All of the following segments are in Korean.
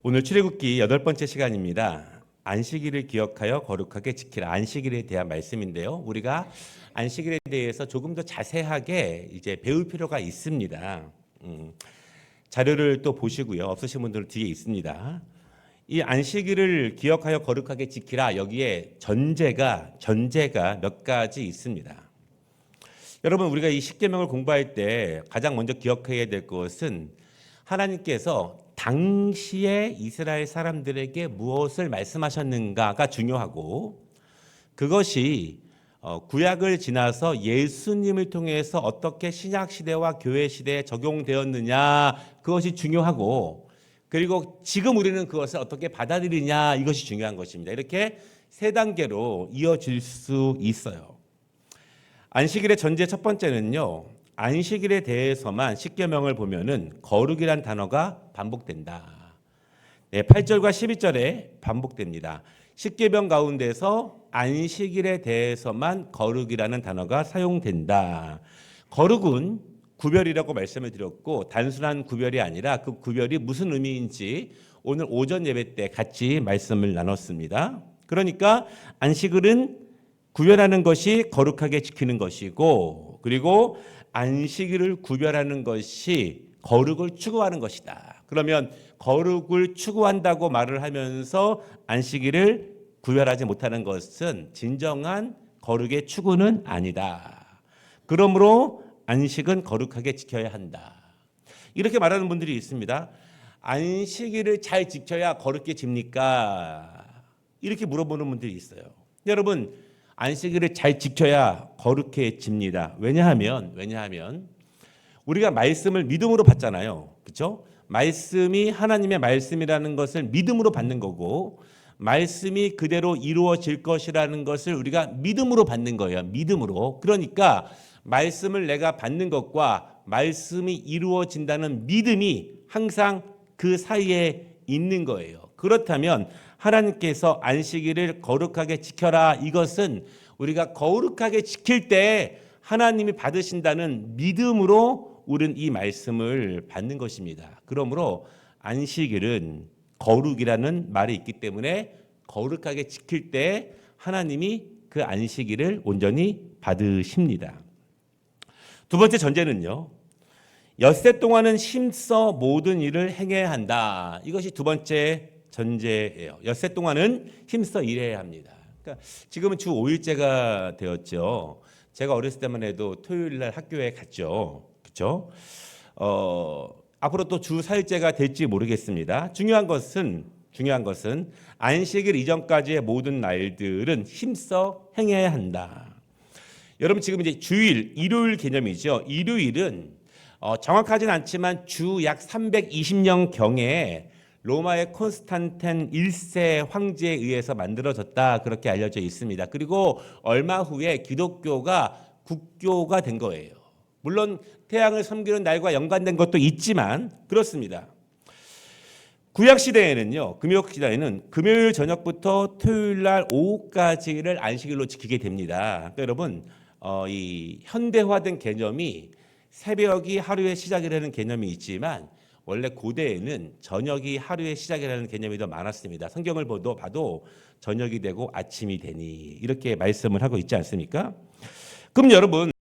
오늘 출애굽기 8번째 시간입니다. 안식일을 기억하여 거룩하게 지키라. 안식일에 대한 말씀인데요. 우리가 안식일에 대해서 조금 더 자세하게 이제 배울 필요가 있습니다. 자료를 또 보시고요. 없으신 분들은 뒤에 있습니다. 이 안식일을 기억하여 거룩하게 지키라. 여기에 전제가 몇 가지 있습니다. 여러분, 우리가 이 십계명을 공부할 때 가장 먼저 기억해야 될 것은 하나님께서 당시에 이스라엘 사람들에게 무엇을 말씀하셨는가가 중요하고, 그것이 구약을 지나서 예수님을 통해서 어떻게 신약 시대와 교회 시대에 적용되었느냐, 그것이 중요하고, 그리고 지금 우리는 그것을 어떻게 받아들이냐, 이것이 중요한 것입니다. 이렇게 세 단계로 이어질 수 있어요. 안식일의 전제 첫 번째는요, 안식일에 대해서만 십계명을 보면은 거룩이란 단어가 반복된다. 8절과 12절에 반복됩니다. 십계명 가운데서 안식일에 대해서만 거룩이라는 단어가 사용된다. 거룩은 구별이라고 말씀을 드렸고, 단순한 구별이 아니라 그 구별이 무슨 의미인지 오늘 오전 예배 때 같이 말씀을 나눴습니다. 그러니까 안식일은 구별하는 것이 거룩하게 지키는 것이고, 그리고 안식일을 구별하는 것이 거룩을 추구하는 것이다. 그러면 거룩을 추구한다고 말을 하면서 안식일을 구별하지 못하는 것은 진정한 거룩의 추구는 아니다. 그러므로 안식은 거룩하게 지켜야 한다. 이렇게 말하는 분들이 있습니다. 안식일을 잘 지켜야 거룩게 집니까? 이렇게 물어보는 분들이 있어요. 여러분, 안식일을 잘 지켜야 거룩해집니다. 왜냐하면 우리가 말씀을 믿음으로 받잖아요. 그렇죠? 말씀이 하나님의 말씀이라는 것을 믿음으로 받는 거고, 말씀이 그대로 이루어질 것이라는 것을 우리가 믿음으로 받는 거예요. 믿음으로. 그러니까 말씀을 내가 받는 것과 말씀이 이루어진다는 믿음이 항상 그 사이에 있는 거예요. 그렇다면 하나님께서 안식일을 거룩하게 지켜라, 이것은 우리가 거룩하게 지킬 때 하나님이 받으신다는 믿음으로 우리는 이 말씀을 받는 것입니다. 그러므로 안식일은 거룩이라는 말이 있기 때문에 거룩하게 지킬 때 하나님이 그 안식일을 온전히 받으십니다. 두 번째 전제는요, 엿새 동안은 힘써 모든 일을 행해야 한다. 이것이 두 번째 전제예요. 엿새 동안은 힘써 일해야 합니다. 그러니까 지금은 주 5일제가 되었죠. 제가 어렸을 때만 해도 토요일 날 학교에 갔죠. 그렇죠? 앞으로 또 주 4일제가 될지 모르겠습니다. 중요한 것은 안식일 이전까지의 모든 날들은 힘써 행해야 한다. 여러분, 지금 이제 주일, 일요일 개념이죠. 일요일은 정확하진 않지만 주 약 320년 경에 로마의 콘스탄틴 1세 황제에 의해서 만들어졌다, 그렇게 알려져 있습니다. 그리고 얼마 후에 기독교가 국교가 된 거예요. 물론 태양을 섬기는 날과 연관된 것도 있지만 그렇습니다. 구약 시대에는요, 금요일 저녁부터 토요일 날 오후까지를 안식일로 지키게 됩니다. 그러니까 여러분, 이 현대화된 개념이 새벽이 하루의 시작이라는 개념이 있지만 원래 고대에는 저녁이 하루의 시작이라는 개념이 더 많았습니다. 성경을 봐도 저녁이 되고 아침이 되니, 이렇게 말씀을 하고 있지 않습니까? 그럼 여러분,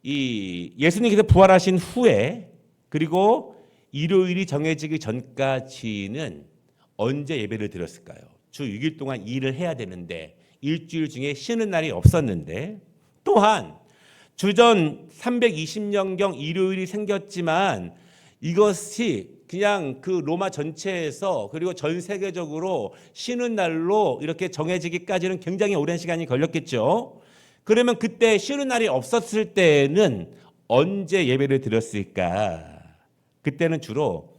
이 예수님께서 부활하신 후에 그리고 일요일이 정해지기 전까지는 언제 예배를 드렸을까요? 주 6일 동안 일을 해야 되는데 일주일 중에 쉬는 날이 없었는데, 또한 주전 320년경 일요일이 생겼지만 이것이 그냥 그 로마 전체에서 그리고 전 세계적으로 쉬는 날로 이렇게 정해지기까지는 굉장히 오랜 시간이 걸렸겠죠. 그러면 그때 쉬는 날이 없었을 때는 언제 예배를 드렸을까? 그때는 주로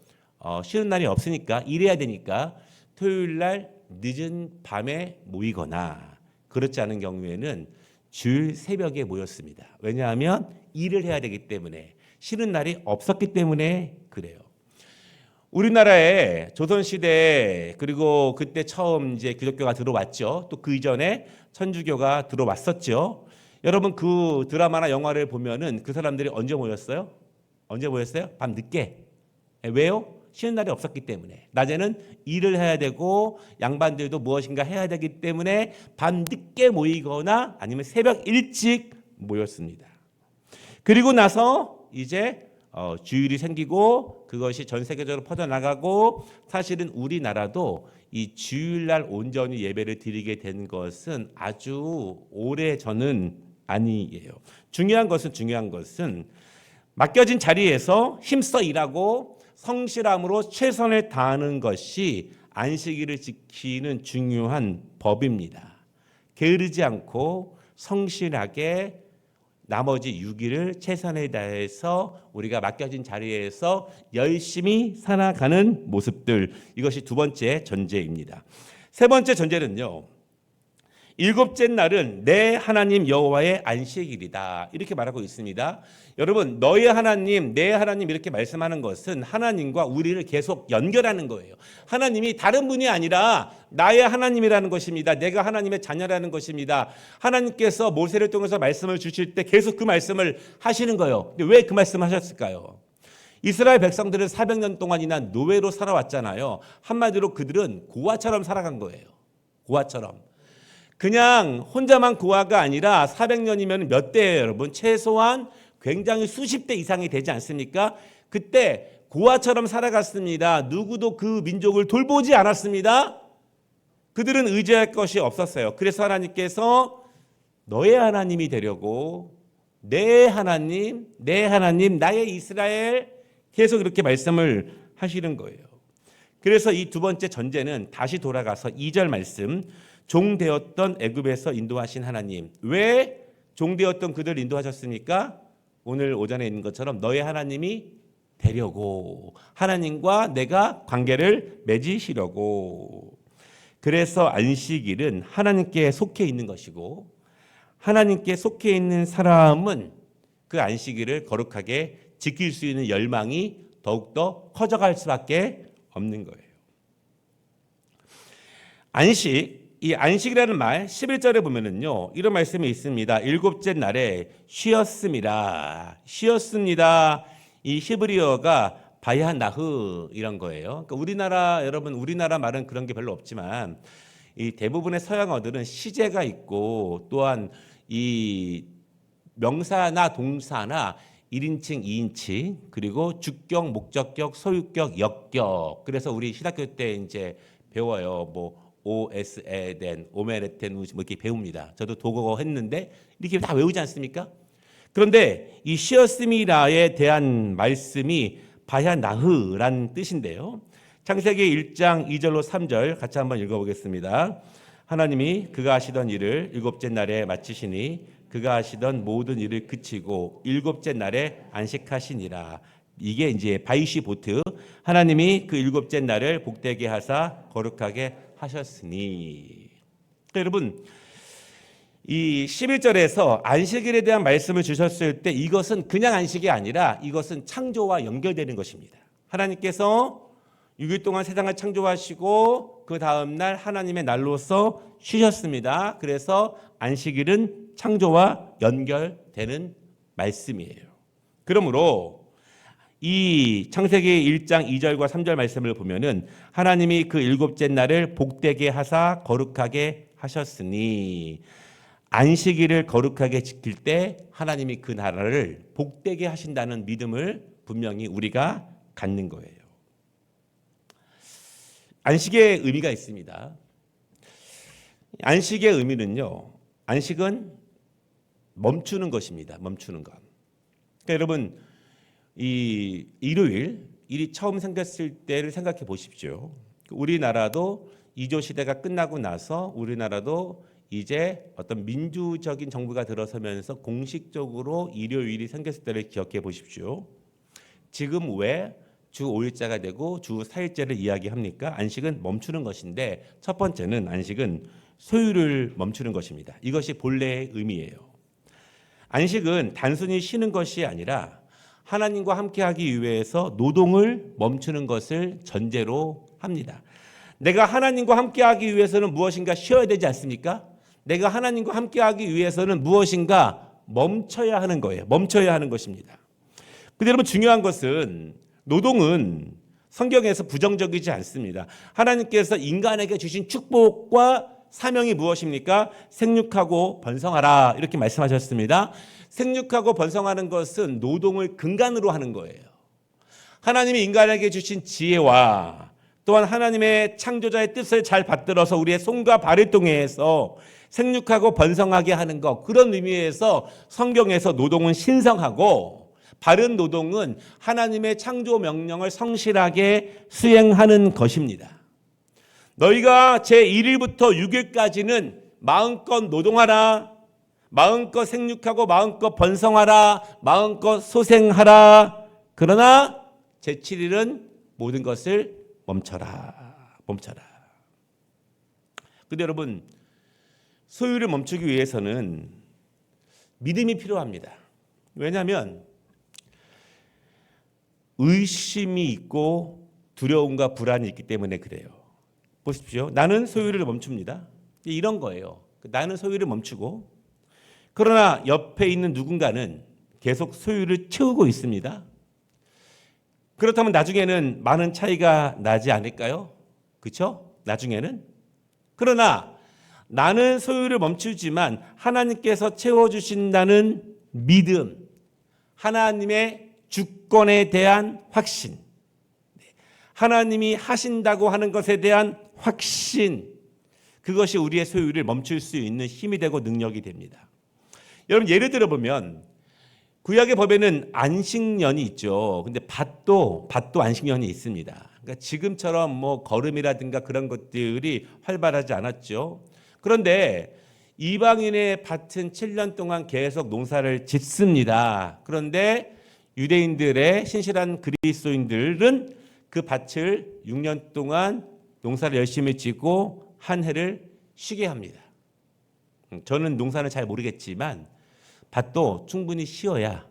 쉬는 날이 없으니까, 일해야 되니까 토요일 날 늦은 밤에 모이거나, 그렇지 않은 경우에는 주일 새벽에 모였습니다. 왜냐하면 일을 해야 되기 때문에, 쉬는 날이 없었기 때문에 그래요. 우리나라에 조선시대, 그리고 그때 처음 이제 기독교가 들어왔죠. 또 그 이전에 천주교가 들어왔었죠. 여러분, 그 드라마나 영화를 보면은 그 사람들이 언제 모였어요? 밤 늦게. 왜요? 쉬는 날이 없었기 때문에 낮에는 일을 해야 되고 양반들도 무엇인가 해야 되기 때문에 밤 늦게 모이거나 아니면 새벽 일찍 모였습니다. 그리고 나서 이제 주일이 생기고 그것이 전 세계적으로 퍼져나가고 사실은 우리나라도 이 주일날 온전히 예배를 드리게 된 것은 아주 오래전은 아니에요. 중요한 것은 맡겨진 자리에서 힘써 일하고 성실함으로 최선을 다하는 것이 안식일을 지키는 중요한 법입니다. 게으르지 않고 성실하게 나머지 6일을 최선을 다해서 우리가 맡겨진 자리에서 열심히 살아가는 모습들, 이것이 두 번째 전제입니다. 세 번째 전제는요, 일곱째 날은 내 하나님 여호와의 안식일이다, 이렇게 말하고 있습니다. 여러분, 너의 하나님, 내 하나님 이렇게 말씀하는 것은 하나님과 우리를 계속 연결하는 거예요. 하나님이 다른 분이 아니라 나의 하나님이라는 것입니다. 내가 하나님의 자녀라는 것입니다. 하나님께서 모세를 통해서 말씀을 주실 때 계속 그 말씀을 하시는 거예요. 근데 왜 그 말씀을 하셨을까요? 이스라엘 백성들은 400년 동안이나 노예로 살아왔잖아요. 한마디로 그들은 고아처럼 살아간 거예요. 고아처럼. 그냥 혼자만 고아가 아니라 400년이면 몇 대예요, 여러분? 최소한 굉장히 수십 대 이상이 되지 않습니까? 그때 고아처럼 살아갔습니다. 누구도 그 민족을 돌보지 않았습니다. 그들은 의지할 것이 없었어요. 그래서 하나님께서 너의 하나님이 되려고 내 하나님, 나의 이스라엘, 계속 이렇게 말씀을 하시는 거예요. 그래서 이 두 번째 전제는 다시 돌아가서 2절 말씀, 종되었던 애굽에서 인도하신 하나님. 왜 종되었던 그들을 인도하셨습니까? 오늘 오전에 있는 것처럼 너의 하나님이 되려고, 하나님과 내가 관계를 맺으시려고. 그래서 안식일은 하나님께 속해 있는 것이고, 하나님께 속해 있는 사람은 그 안식일을 거룩하게 지킬 수 있는 열망이 더욱더 커져갈 수밖에 없는 거예요. 이 안식이라는 말 11절에 보면은요, 이런 말씀이 있습니다. 일곱째 날에 쉬었습니다. 이 히브리어가 바야나흐 이런 거예요. 그러니까 우리나라 말은 그런 게 별로 없지만 이 대부분의 서양어들은 시제가 있고 또한 이 명사나 동사나 1인칭, 2인칭, 그리고 주격, 목적격, 소유격, 역격. 그래서 우리 신학교 때 이제 배워요. 뭐 오에스에덴, 오메레텐, 뭐 이렇게 배웁니다. 저도 독어 했는데 이렇게 다 외우지 않습니까? 그런데 이 쉬었음이라에 대한 말씀이 바야나흐란 뜻인데요. 창세기 1장 2절로 3절 같이 한번 읽어보겠습니다. 하나님이 그가 하시던 일을 일곱째 날에 마치시니 그가 하시던 모든 일을 그치고 일곱째 날에 안식하시니라. 이게 이제 바이시보트, 하나님이 그 일곱째 날을 복되게 하사 거룩하게 하셨으니. 그러니까 여러분, 이 11절에서 안식일에 대한 말씀을 주셨을 때 이것은 그냥 안식이 아니라 이것은 창조와 연결되는 것입니다. 하나님께서 6일 동안 세상을 창조하시고 그 다음 날 하나님의 날로서 쉬셨습니다. 그래서 안식일은 창조와 연결되는 말씀이에요. 그러므로 이 창세기 1장 2절과 3절 말씀을 보면은 하나님이 그 일곱째 날을 복되게 하사 거룩하게 하셨으니, 안식일을 거룩하게 지킬 때 하나님이 그 나라를 복되게 하신다는 믿음을 분명히 우리가 갖는 거예요. 안식의 의미가 있습니다. 안식의 의미는요, 안식은 멈추는 것입니다. 멈추는 것. 그러니까 여러분, 이 일이 처음 생겼을 때를 생각해 보십시오. 우리나라도 이조 시대가 끝나고 나서 우리나라도 이제 어떤 민주적인 정부가 들어서면서 공식적으로 일요일이 생겼을 때를 기억해 보십시오. 지금 왜 주 5일자가 되고 주 4일제를 이야기합니까? 안식은 멈추는 것인데, 첫 번째는 안식은 소유를 멈추는 것입니다. 이것이 본래의 의미예요. 안식은 단순히 쉬는 것이 아니라 하나님과 함께하기 위해서 노동을 멈추는 것을 전제로 합니다. 내가 하나님과 함께하기 위해서는 무엇인가 쉬어야 되지 않습니까? 내가 하나님과 함께하기 위해서는 무엇인가 멈춰야 하는 거예요. 멈춰야 하는 것입니다. 근데 여러분, 중요한 것은 노동은 성경에서 부정적이지 않습니다. 하나님께서 인간에게 주신 축복과 사명이 무엇입니까? 생육하고 번성하라 이렇게 말씀하셨습니다. 생육하고 번성하는 것은 노동을 근간으로 하는 거예요. 하나님이 인간에게 주신 지혜와 또한 하나님의 창조자의 뜻을 잘 받들어서 우리의 손과 발을 통해서 생육하고 번성하게 하는 것, 그런 의미에서 성경에서 노동은 신성하고 바른 노동은 하나님의 창조 명령을 성실하게 수행하는 것입니다. 너희가 제1일부터 6일까지는 마음껏 노동하라, 마음껏 생육하고 마음껏 번성하라, 마음껏 소생하라. 그러나 제7일은 모든 것을 멈춰라. 근데 여러분, 소유를 멈추기 위해서는 믿음이 필요합니다. 왜냐하면 의심이 있고 두려움과 불안이 있기 때문에 그래요. 보십시오. 나는 소유를 멈춥니다. 이런 거예요. 나는 소유를 멈추고, 그러나 옆에 있는 누군가는 계속 소유를 채우고 있습니다. 그렇다면 나중에는 많은 차이가 나지 않을까요? 그렇죠? 나중에는. 그러나 나는 소유를 멈추지만 하나님께서 채워주신다는 믿음, 하나님의 주권에 대한 확신, 하나님이 하신다고 하는 것에 대한 확신, 그것이 우리의 소유를 멈출 수 있는 힘이 되고 능력이 됩니다. 여러분, 예를 들어 보면 구약의 법에는 안식년이 있죠. 근데 밭도 안식년이 있습니다. 그러니까 지금처럼 뭐 거름이라든가 그런 것들이 활발하지 않았죠. 그런데 이방인의 밭은 7년 동안 계속 농사를 짓습니다. 그런데 유대인들의 신실한 그리스도인들은 그 밭을 6년 동안 농사를 열심히 짓고 한 해를 쉬게 합니다. 저는 농사는 잘 모르겠지만 밭도 충분히 쉬어야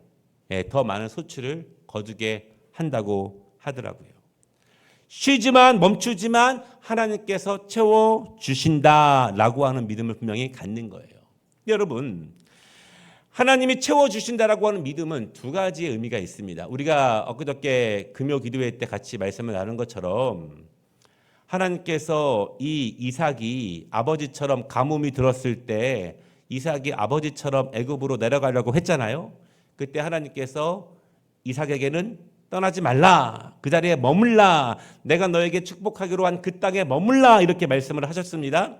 더 많은 소출을 거두게 한다고 하더라고요. 쉬지만 멈추지만 하나님께서 채워주신다라고 하는 믿음을 분명히 갖는 거예요. 여러분, 하나님이 채워주신다라고 하는 믿음은 두 가지의 의미가 있습니다. 우리가 엊그저께 금요 기도회 때 같이 말씀을 나눈 것처럼 하나님께서 이 이삭이 아버지처럼 가뭄이 들었을 때 이삭이 아버지처럼 애굽으로 내려가려고 했잖아요. 그때 하나님께서 이삭에게는 떠나지 말라, 그 자리에 머물라, 내가 너에게 축복하기로 한 그 땅에 머물라 이렇게 말씀을 하셨습니다.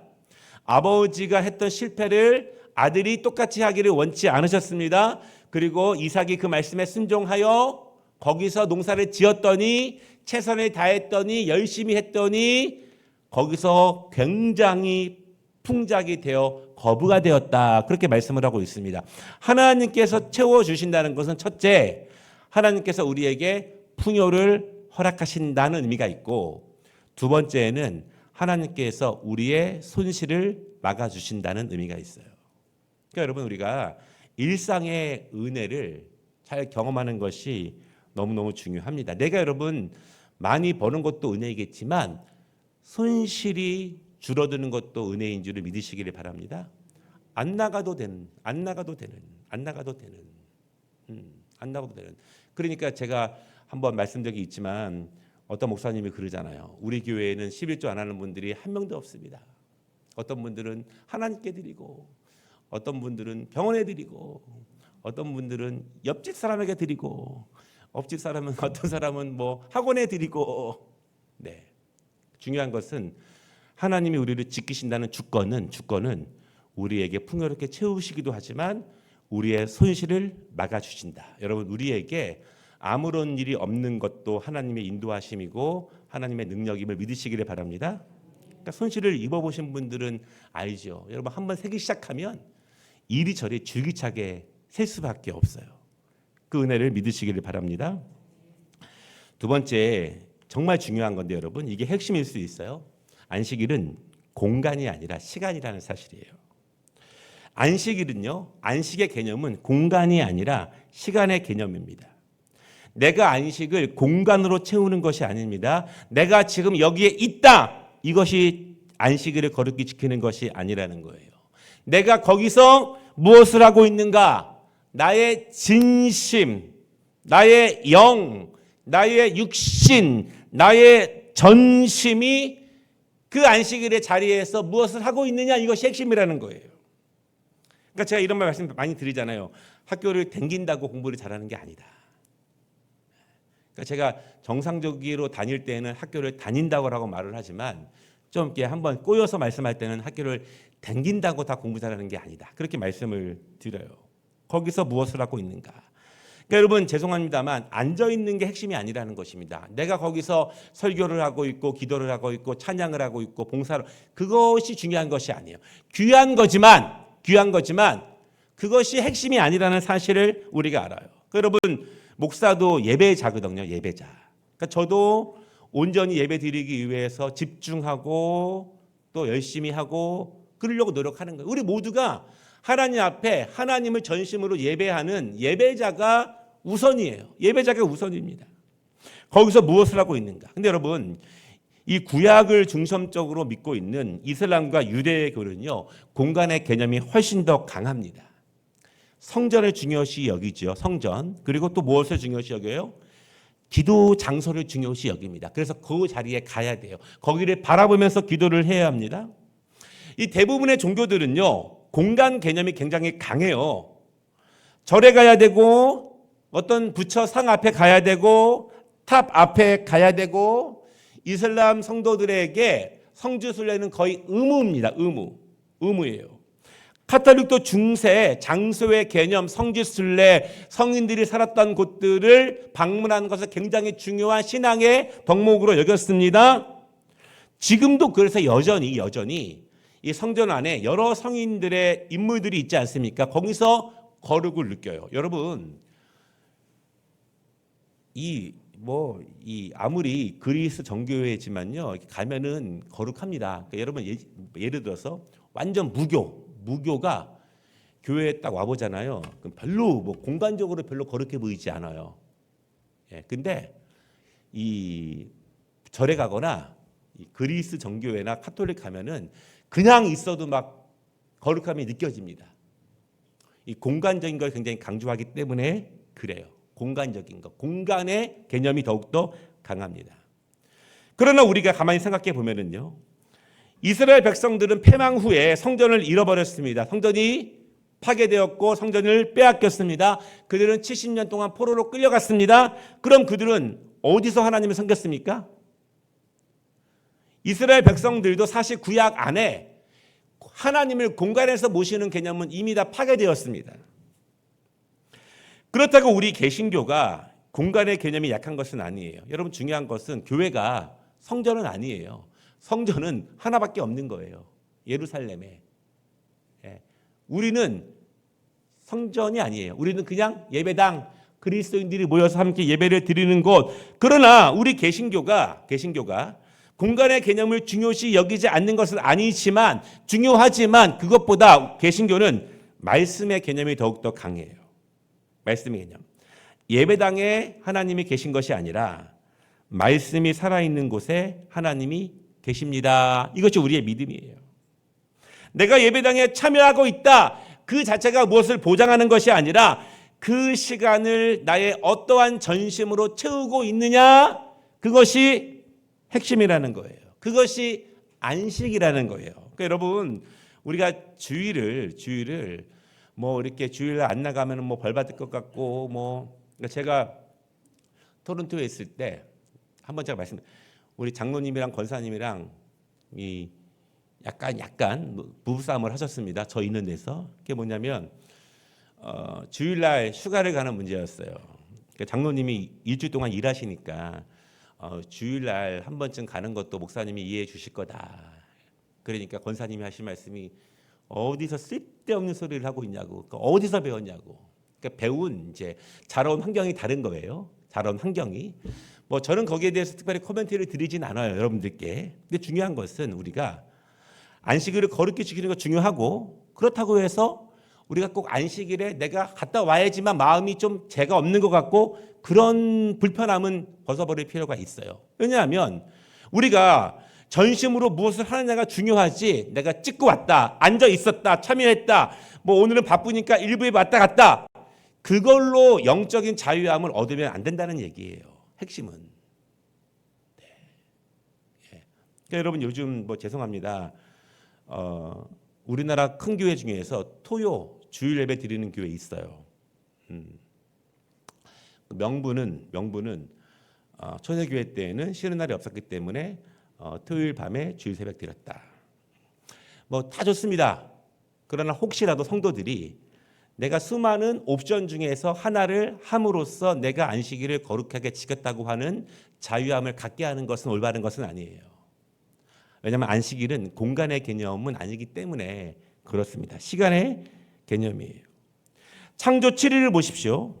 아버지가 했던 실패를 아들이 똑같이 하기를 원치 않으셨습니다. 그리고 이삭이 그 말씀에 순종하여 거기서 농사를 지었더니 최선을 다했더니 열심히 했더니 거기서 굉장히 풍작이 되어 거부가 되었다. 그렇게 말씀을 하고 있습니다. 하나님께서 채워주신다는 것은 첫째, 하나님께서 우리에게 풍요를 허락하신다는 의미가 있고, 두 번째는 하나님께서 우리의 손실을 막아주신다는 의미가 있어요. 그러니까 여러분, 우리가 일상의 은혜를 잘 경험하는 것이 너무너무 중요합니다. 내가 여러분 많이 버는 것도 은혜이겠지만 손실이 줄어드는 것도 은혜인 줄을 믿으시기를 바랍니다. 안 나가도 되는. 그러니까 제가 한번 말씀드린 적이 있지만 어떤 목사님이 그러잖아요. 우리 교회에는 11조 안 하는 분들이 한 명도 없습니다. 어떤 분들은 하나님께 드리고, 어떤 분들은 병원에 드리고, 어떤 분들은 옆집 사람에게 드리고, 옆집 사람은 어떤 사람은 뭐 학원에 드리고. 네. 중요한 것은 하나님이 우리를 지키신다는 주권은 우리에게 풍요롭게 채우시기도 하지만 우리의 손실을 막아주신다. 여러분, 우리에게 아무런 일이 없는 것도 하나님의 인도하심이고 하나님의 능력임을 믿으시기를 바랍니다. 그러니까 손실을 입어보신 분들은 알죠. 여러분, 한번 세기 시작하면 이리저리 줄기차게 셀 수밖에 없어요. 그 은혜를 믿으시기를 바랍니다. 두 번째, 정말 중요한 건데 여러분, 이게 핵심일 수 있어요. 안식일은 공간이 아니라 시간이라는 사실이에요. 안식일은요, 안식의 개념은 공간이 아니라 시간의 개념입니다. 내가 안식을 공간으로 채우는 것이 아닙니다. 내가 지금 여기에 있다, 이것이 안식일을 거룩히 지키는 것이 아니라는 거예요. 내가 거기서 무엇을 하고 있는가? 나의 진심, 나의 영, 나의 육신, 나의 전심이 그 안식일의 자리에서 무엇을 하고 있느냐, 이것이 핵심이라는 거예요. 그러니까 제가 이런 말씀 많이 드리잖아요. 학교를 댕긴다고 공부를 잘하는 게 아니다. 그러니까 제가 정상적으로 다닐 때는 학교를 다닌다고 말을 하지만 좀 이렇게 한번 꼬여서 말씀할 때는 학교를 댕긴다고 다 공부 잘하는 게 아니다. 그렇게 말씀을 드려요. 거기서 무엇을 하고 있는가? 그러니까 여러분 죄송합니다만 앉아 있는 게 핵심이 아니라는 것입니다. 내가 거기서 설교를 하고 있고 기도를 하고 있고 찬양을 하고 있고 봉사를, 그것이 중요한 것이 아니에요. 귀한 거지만 그것이 핵심이 아니라는 사실을 우리가 알아요. 여러분 목사도 예배자거든요. 예배자. 그러니까 저도 온전히 예배 드리기 위해서 집중하고 또 열심히 하고 그러려고 노력하는 거예요. 우리 모두가 하나님 앞에 하나님을 전심으로 예배하는 예배자가 우선이에요. 예배자가 우선입니다. 거기서 무엇을 하고 있는가? 근데 여러분 이 구약을 중심적으로 믿고 있는 이슬람과 유대교는요, 공간의 개념이 훨씬 더 강합니다. 성전을 중요시 여기죠. 성전. 그리고 또 무엇을 중요시 여겨요? 기도 장소를 중요시 여깁니다. 그래서 그 자리에 가야 돼요. 거기를 바라보면서 기도를 해야 합니다. 이 대부분의 종교들은요, 공간 개념이 굉장히 강해요. 절에 가야 되고 어떤 부처 상 앞에 가야 되고 탑 앞에 가야 되고, 이슬람 성도들에게 성지순례는 거의 의무입니다. 의무예요. 카톨릭도 중세, 장소의 개념, 성지순례, 성인들이 살았던 곳들을 방문하는 것을 굉장히 중요한 신앙의 덕목으로 여겼습니다. 지금도 그래서 여전히 이 성전 안에 여러 성인들의 인물들이 있지 않습니까? 거기서 거룩을 느껴요. 여러분, 아무리 그리스 정교회지만요, 가면은 거룩합니다. 그러니까 여러분 예를 들어서 완전 무교가 교회에 딱 와보잖아요. 그럼 별로 공간적으로 별로 거룩해 보이지 않아요. 예, 근데 이 절에 가거나 이 그리스 정교회나 카톨릭 가면은 그냥 있어도 막 거룩함이 느껴집니다. 이 공간적인 걸 굉장히 강조하기 때문에 그래요. 공간적인 것, 공간의 개념이 더욱더 강합니다. 그러나 우리가 가만히 생각해 보면은요, 이스라엘 백성들은 패망 후에 성전을 잃어버렸습니다. 성전이 파괴되었고 성전을 빼앗겼습니다. 그들은 70년 동안 포로로 끌려갔습니다. 그럼 그들은 어디서 하나님을 섬겼습니까? 이스라엘 백성들도 사실 구약 안에 하나님을 공간에서 모시는 개념은 이미 다 파괴되었습니다. 그렇다고 우리 개신교가 공간의 개념이 약한 것은 아니에요. 여러분 중요한 것은 교회가 성전은 아니에요. 성전은 하나밖에 없는 거예요. 예루살렘에. 우리는 성전이 아니에요. 우리는 그냥 예배당, 그리스도인들이 모여서 함께 예배를 드리는 곳. 그러나 우리 개신교가 공간의 개념을 중요시 여기지 않는 것은 아니지만 중요하지만 그것보다 개신교는 말씀의 개념이 더욱더 강해요. 말씀의 개념. 예배당에 하나님이 계신 것이 아니라 말씀이 살아있는 곳에 하나님이 계십니다. 이것이 우리의 믿음이에요. 내가 예배당에 참여하고 있다. 그 자체가 무엇을 보장하는 것이 아니라 그 시간을 나의 어떠한 전심으로 채우고 있느냐. 그것이 핵심이라는 거예요. 그것이 안식이라는 거예요. 그러니까 여러분 우리가 주일을 이렇게 주일 안 나가면 벌 받을 것 같고 그러니까 제가 토론토에 있을 때 한번 제가 우리 장로님이랑 권사님이랑 이 약간 부부싸움을 하셨습니다. 저 있는 데서. 그게 뭐냐면 주일날 휴가를 가는 문제였어요. 그러니까 장로님이 일주일 동안 일하시니까 주일날 한 번쯤 가는 것도 목사님이 이해해 주실 거다. 그러니까 권사님이 하신 말씀이 어디서 쓸데없는 소리를 하고 있냐고. 그러니까 어디서 배웠냐고. 그러니까 배운 이제 자라온 환경이 다른 거예요. 자라온 환경이. 저는 거기에 대해서 특별히 코멘트를 드리진 않아요, 여러분들께. 근데 중요한 것은 우리가 안식일을 거룩히 지키는 거 중요하고, 그렇다고 해서 우리가 꼭 안식일에 내가 갔다 와야지만 마음이 좀 죄가 없는 것 같고 그런 불편함은 벗어버릴 필요가 있어요. 왜냐하면 우리가 전심으로 무엇을 하느냐가 중요하지, 내가 찍고 왔다, 앉아 있었다, 참여했다, 오늘은 바쁘니까 일부에 왔다 갔다, 그걸로 영적인 자유함을 얻으면 안 된다는 얘기예요. 핵심은. 네. 그러니까 여러분 요즘 뭐 죄송합니다. 우리나라 큰 교회 중에서 토요 주일 예배 드리는 교회 있어요. 명분은 초대교회 때에는 쉬는 날이 없었기 때문에 토요일 밤에 주일 새벽 드렸다. 뭐 다 좋습니다. 그러나 혹시라도 성도들이 내가 수많은 옵션 중에서 하나를 함으로써 내가 안식일을 거룩하게 지켰다고 하는 자유함을 갖게 하는 것은 올바른 것은 아니에요. 왜냐하면 안식일은 공간의 개념은 아니기 때문에 그렇습니다. 시간의 개념이에요. 창조 7일을 보십시오.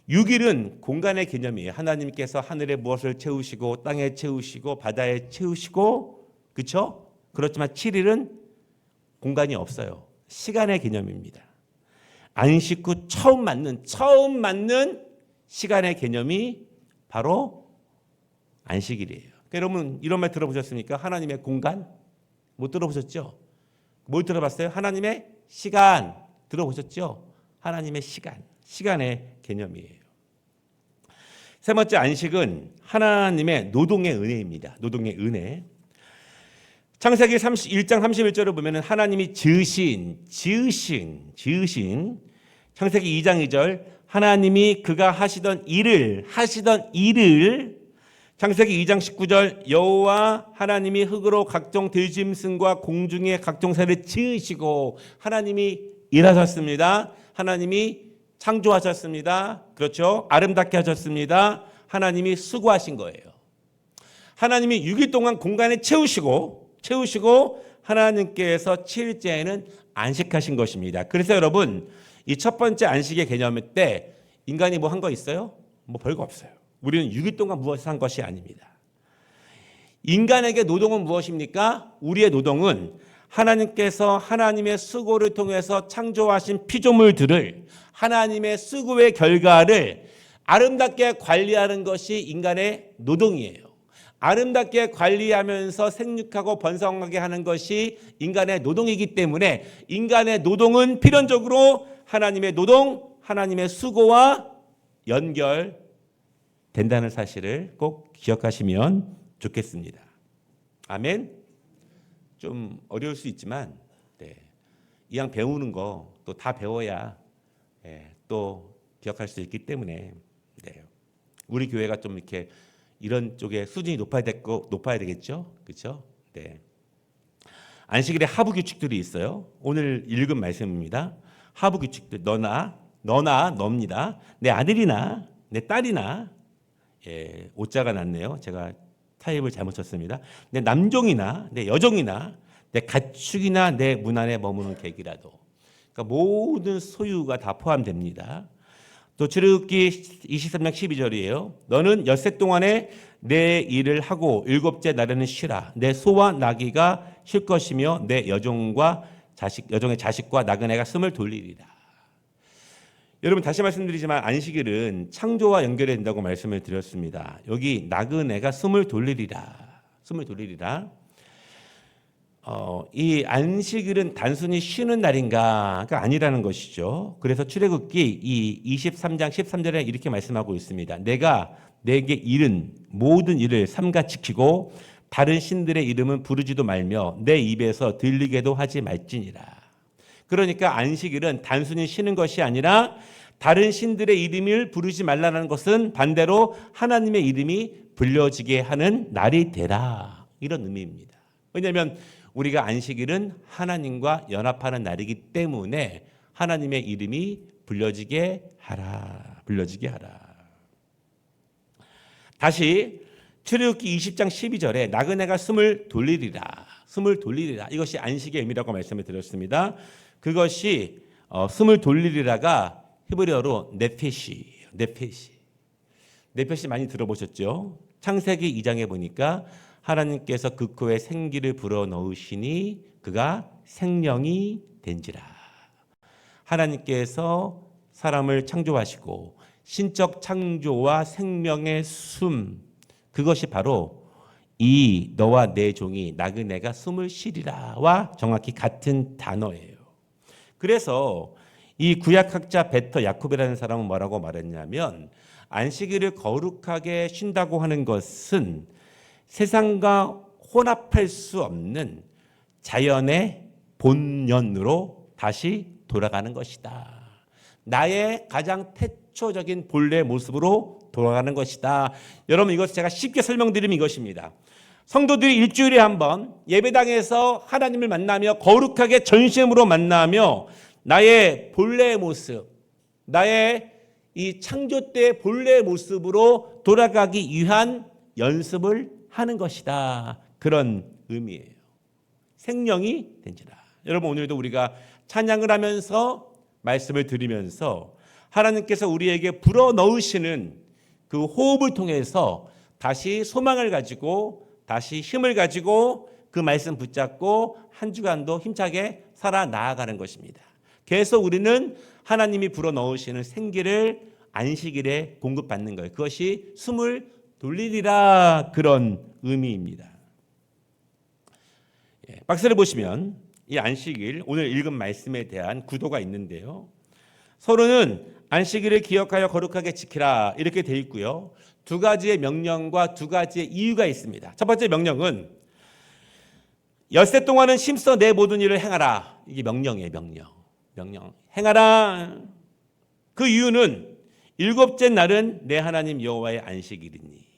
6일은 공간의 개념이에요. 하나님께서 하늘에 무엇을 채우시고 땅에 채우시고 바다에 채우시고, 그렇죠? 그렇지만 7일은 공간이 없어요. 시간의 개념입니다. 안식 후 처음 맞는 시간의 개념이 바로 안식일이에요. 여러분 이런 말 들어보셨습니까? 하나님의 공간? 못 들어보셨죠? 뭘 들어봤어요? 하나님의 시간 들어보셨죠? 하나님의 시간의 개념이에요. 세 번째 안식은 하나님의 노동의 은혜입니다. 노동의 은혜. 창세기 1장 31절을 보면 하나님이 지으신 창세기 2장 2절 하나님이 그가 하시던 일을 창세기 2장 19절 여호와 하나님이 흙으로 각종 들짐승과 공중의 각종 새를 지으시고 하나님이 일하셨습니다. 하나님이 창조하셨습니다. 그렇죠? 아름답게 하셨습니다. 하나님이 수고하신 거예요. 하나님이 6일 동안 공간에 채우시고 하나님께서 7일째에는 안식하신 것입니다. 그래서 여러분 이 첫 번째 안식의 개념 때 인간이 뭐 한 거 있어요? 뭐 별거 없어요. 우리는 6일 동안 무엇을 한 것이 아닙니다. 인간에게 노동은 무엇입니까? 우리의 노동은 하나님께서 하나님의 수고를 통해서 창조하신 피조물들을 하나님의 수고의 결과를 아름답게 관리하는 것이 인간의 노동이에요. 아름답게 관리하면서 생육하고 번성하게 하는 것이 인간의 노동이기 때문에 인간의 노동은 필연적으로 하나님의 노동, 하나님의 수고와 연결된다는 사실을 꼭 기억하시면 좋겠습니다. 아멘. 좀 어려울 수 있지만 이왕 배우는 거 또 다 배워야 또 기억할 수 있기 때문에 우리 교회가 좀 이렇게 이런 쪽에 수준이 높아야 되겠죠, 그렇죠? 안식일에 하부 규칙들이 있어요. 오늘 읽은 말씀입니다. 하부 규칙들 너나 너입니다. 내 아들이나 내 딸이나 오자가 났네요. 제가 타입을 잘못 쳤습니다. 내 남종이나 내 여종이나 내 가축이나 내 문 안에 머무는 객이라도, 그러니까 모든 소유가 다 포함됩니다. 또 출애굽기 23장 12절이에요. 너는 엿새 동안에 내 일을 하고 일곱째 날에는 쉬라. 내 소와 나귀가 쉴 것이며 내 여종의 자식과 나그네가 숨을 돌리리라. 여러분 다시 말씀드리지만 안식일은 창조와 연결이 된다고 말씀을 드렸습니다. 여기 나그네가 숨을 돌리리라. 이 안식일은 단순히 쉬는 날인가가 아니라는 것이죠. 그래서 출애굽기 이 23장 13절에 이렇게 말씀하고 있습니다. 내가 내게 이른 모든 일을 삼가 지키고 다른 신들의 이름은 부르지도 말며 내 입에서 들리게도 하지 말지니라. 그러니까 안식일은 단순히 쉬는 것이 아니라 다른 신들의 이름을 부르지 말라는 것은 반대로 하나님의 이름이 불려지게 하는 날이 되라. 이런 의미입니다. 왜냐하면 우리가 안식일은 하나님과 연합하는 날이기 때문에 하나님의 이름이 불려지게 하라. 다시 출애굽기 20장 12절에 나그네가 숨을 돌리리라. 이것이 안식의 의미라고 말씀을 드렸습니다. 그것이 숨을 돌리리라가 히브리어로 네페시 많이 들어보셨죠? 창세기 2장에 보니까 하나님께서 그 코에 생기를 불어넣으시니 그가 생명이 된지라. 하나님께서 사람을 창조하시고 신적 창조와 생명의 숨, 그것이 바로 이 너와 내 종이 나그네가 숨을 쉬리라와 정확히 같은 단어예요. 그래서 이 구약학자 베터 야콥이라는 사람은 뭐라고 말했냐면 안식일을 거룩하게 쉰다고 하는 것은 세상과 혼합할 수 없는 자연의 본연으로 다시 돌아가는 것이다. 나의 가장 태초적인 본래 모습으로 돌아가는 것이다. 여러분, 이것 제가 쉽게 설명드리면 이것입니다. 성도들이 일주일에 한 번 예배당에서 하나님을 만나며 거룩하게 전심으로 만나며 나의 본래의 모습, 나의 이 창조 때의 본래의 모습으로 돌아가기 위한 연습을 하는 것이다. 그런 의미예요. 생명이 된지라. 여러분, 오늘도 우리가 찬양을 하면서 말씀을 드리면서 하나님께서 우리에게 불어넣으시는 그 호흡을 통해서 다시 소망을 가지고 다시 힘을 가지고 그 말씀 붙잡고 한 주간도 힘차게 살아 나아가는 것입니다. 계속 우리는 하나님이 불어넣으시는 생기를 안식일에 공급받는 거예요. 그것이 숨을 돌리리라, 그런 의미입니다. 박스를 보시면 이 안식일, 오늘 읽은 말씀에 대한 구도가 있는데요. 서로는 안식일을 기억하여 거룩하게 지키라 이렇게 돼 있고요. 두 가지의 명령과 두 가지의 이유가 있습니다. 첫 번째 명령은 엿새 동안은 힘써 내 모든 일을 행하라. 이게 명령이에요. 명령. 행하라. 그 이유는 일곱째 날은 내 하나님 여호와의 안식일이니.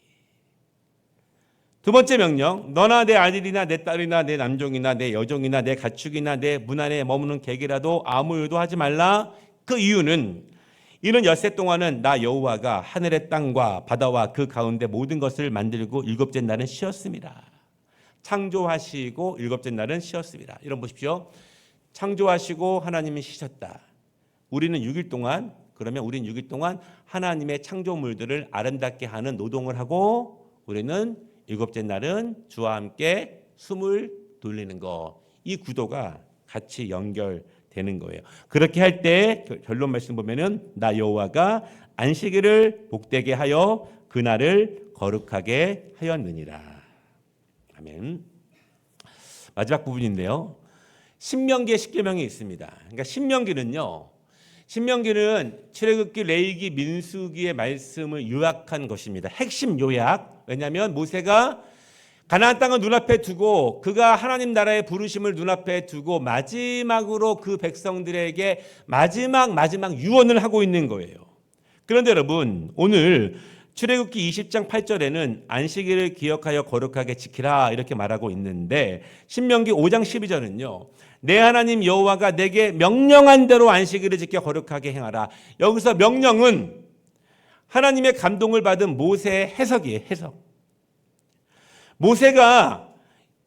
두 번째 명령, 너나 내 아들이나 내 딸이나 내 남종이나 내 여종이나 내 가축이나 내 문 안에 머무는 객이라도 아무 일도 하지 말라. 그 이유는 이는 엿새 동안은 나 여호와가 하늘의 땅과 바다와 그 가운데 모든 것을 만들고 일곱째 날은 쉬었습니다. 창조하시고 일곱째 날은 쉬었습니다. 이런 보십시오. 창조하시고 하나님이 쉬셨다. 우리는 6일 동안, 그러면 우리는 6일 동안 하나님의 창조물들을 아름답게 하는 노동을 하고 우리는 일곱째 날은 주와 함께 숨을 돌리는 거. 이 구도가 같이 연결되는 거예요. 그렇게 할 때 결론 말씀 보면은 나 여호와가 안식일을 복되게 하여 그날을 거룩하게 하였느니라. 아멘. 마지막 부분인데요. 신명기의 십계명이 있습니다. 그러니까 신명기는 출애굽기, 레위기, 민수기의 말씀을 요약한 것입니다. 핵심 요약. 왜냐하면 모세가 가나안 땅을 눈앞에 두고 그가 하나님 나라의 부르심을 눈앞에 두고 마지막으로 그 백성들에게 마지막 유언을 하고 있는 거예요. 그런데 여러분, 오늘 출애굽기 20장 8절에는 안식일을 기억하여 거룩하게 지키라 이렇게 말하고 있는데 신명기 5장 12절은요. 내 하나님 여호와가 내게 명령한 대로 안식일을 지켜 거룩하게 행하라. 여기서 명령은 하나님의 감동을 받은 모세의 해석이에요. 해석. 모세가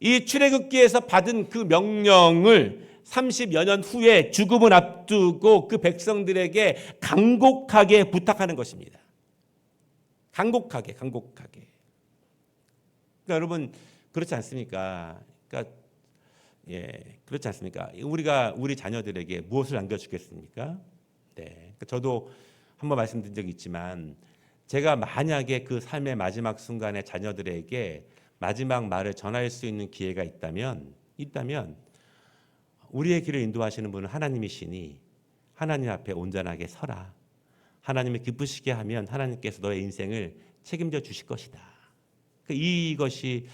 이 출애굽기에서 받은 그 명령을 30여 년 후에 죽음을 앞두고 그 백성들에게 간곡하게 부탁하는 것입니다. 간곡하게. 그러니까 여러분, 그렇지 않습니까? 그렇지 않습니까? 우리 자녀들에게 무엇을 안겨주겠습니까? 네. 그러니까 저도 한번 말씀드린 적이 있지만 제가 만약에 그 삶의 마지막 순간에 자녀들에게 마지막 말을 전할 수 있는 기회가 있다면 우리의 길을 인도하시는 분은 하나님이시니 하나님 앞에 온전하게 서라. 하나님을 기쁘시게 하면 하나님께서 너의 인생을 책임져 주실 것이다. 이것이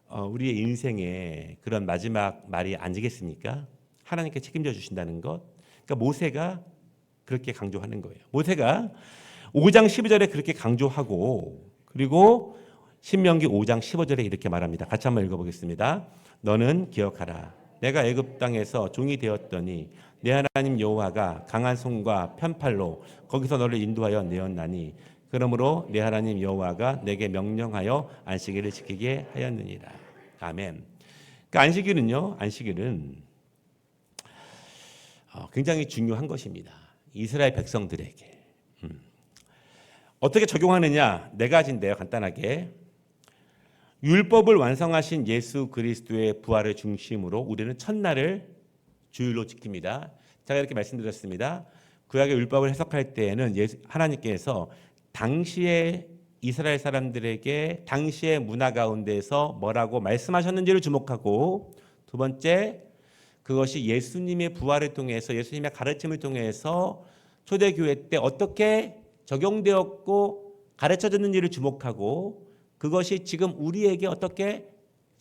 우리의 인생의 그런 마지막 말이 아니겠습니까? 하나님께 책임져 주신다는 것. 그러니까 모세가 그렇게 강조하는 거예요. 모세가 5장 12절에 그렇게 강조하고 그리고 신명기 5장 15절에 이렇게 말합니다. 같이 한번 읽어보겠습니다. 너는 기억하라. 내가 애굽 땅에서 종이 되었더니 내 하나님 여호와가 강한 손과 편팔로 거기서 너를 인도하여 내었나니 그러므로 내 하나님 여호와가 내게 명령하여 안식일을 지키게 하였느니라. 아멘. 그러니까 안식일은 굉장히 중요한 것입니다. 이스라엘 백성들에게. 어떻게 적용하느냐? 네 가지인데요. 간단하게. 율법을 완성하신 예수 그리스도의 부활을 중심으로 우리는 첫날을 주일로 지킵니다. 제가 이렇게 말씀드렸습니다. 구약의 율법을 해석할 때에는 하나님께서 당시의 이스라엘 사람들에게 당시의 문화 가운데서 뭐라고 말씀하셨는지를 주목하고 두 번째, 그것이 예수님의 부활을 통해서 예수님의 가르침을 통해서 초대교회 때 어떻게 적용되었고 가르쳐졌는지를 주목하고 그것이 지금 우리에게 어떻게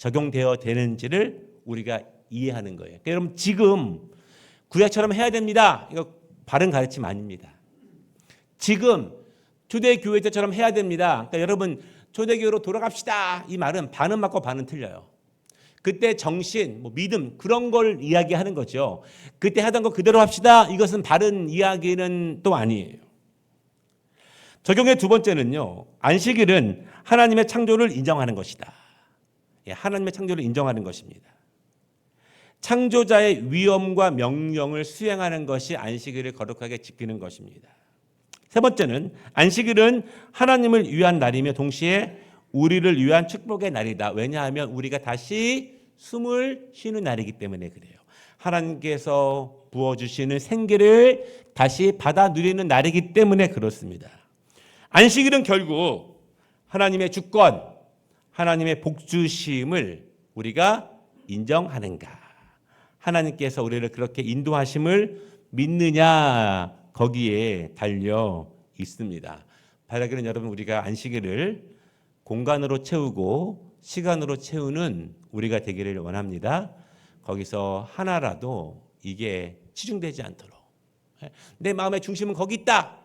적용되어 되는지를 우리가 이해하는 거예요. 그러니까 여러분 지금 구약처럼 해야 됩니다. 이거 바른 가르침 아닙니다. 지금 초대교회 때처럼 해야 됩니다. 그러니까 여러분 초대교회로 돌아갑시다. 이 말은 반은 맞고 반은 틀려요. 그때 정신, 믿음 그런 걸 이야기하는 거죠. 그때 하던 거 그대로 합시다. 이것은 바른 이야기는 또 아니에요. 적용의 두 번째는요. 안식일은 하나님의 창조를 인정하는 것이다. 하나님의 창조를 인정하는 것입니다. 창조자의 위엄과 명령을 수행하는 것이 안식일을 거룩하게 지키는 것입니다. 세 번째는 안식일은 하나님을 위한 날이며 동시에 우리를 위한 축복의 날이다. 왜냐하면 우리가 다시 숨을 쉬는 날이기 때문에 그래요. 하나님께서 부어주시는 생기를 다시 받아 누리는 날이기 때문에 그렇습니다. 안식일은 결국 하나님의 주권, 하나님의 복주심을 우리가 인정하는가? 하나님께서 우리를 그렇게 인도하심을 믿느냐? 거기에 달려 있습니다. 바라기는 여러분 우리가 안식일을 공간으로 채우고 시간으로 채우는 우리가 되기를 원합니다. 거기서 하나라도 이게 치중되지 않도록 내 마음의 중심은 거기 있다.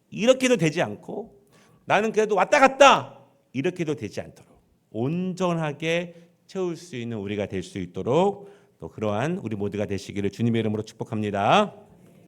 이렇게도 되지 않고 나는 그래도 왔다 갔다 이렇게도 되지 않도록 온전하게 채울 수 있는 우리가 될 수 있도록 또 그러한 우리 모두가 되시기를 주님의 이름으로 축복합니다.